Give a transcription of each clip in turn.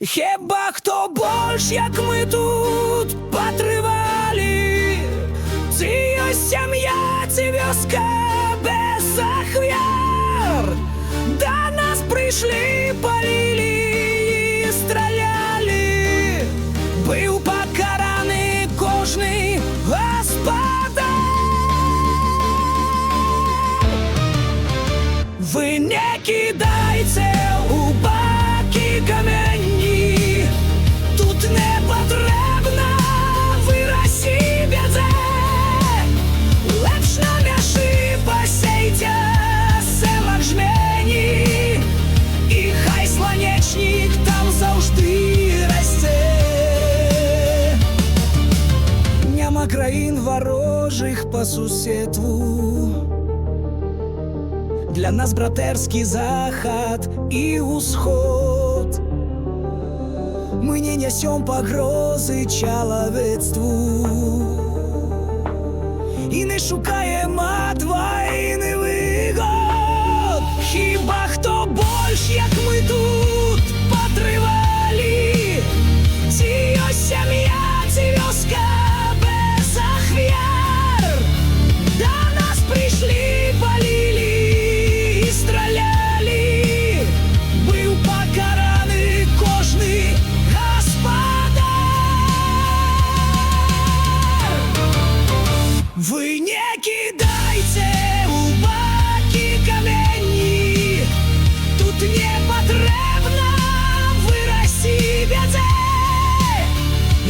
Хіба хто больш, як ми тут патривалі? Ці ось сім'я, ці вёска без ахвяр. До нас прийшли, палили і страляли. Бив покараний кожний господар. Ви не кидайте у баки камені, тут не потрібно вирости біде. Лепш на мяши посейте семак жмені, і хай слонечник там завжди расте. Нема країн ворожих по сусідству. Для нас братерський заход і усход. Мы не несем погрози чоловіцтву і не шукаємо від війни вигод. Хіба хто больш, як ми тут патривалі? Ці ось сім'я, ці вёска без ахвяр. До нас прийшли, палили і страляли. Бив покараний кожний господар. Ви не кидайте у баки камені, тут не потрібно вирости біде.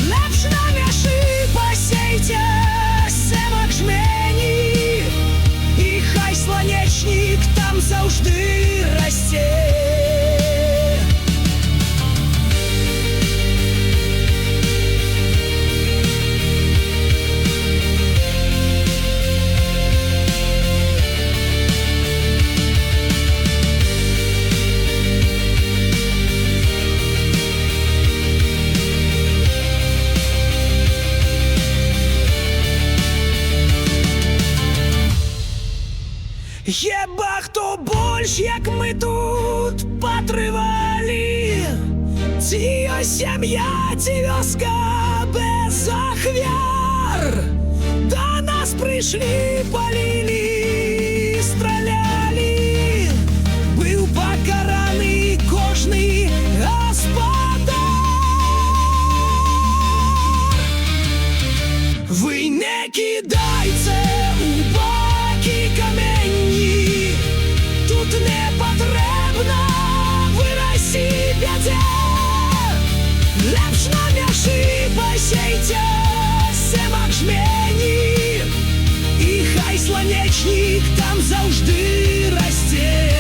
Лепш на мяши посейте семак жмені, і хай слонечник там завжди расте. Хіба хто больш, як ми тут патривалі? Ці ось сім'я, ці вёска без ахвяр. До нас прийшли, палили і страляли. Бив покараний кожний господар. Ви не кидайте у баки камені, тут не потрібно вирости біде. Лепш на мяши посейте семак жмені, і хай слонечник там завжди расте.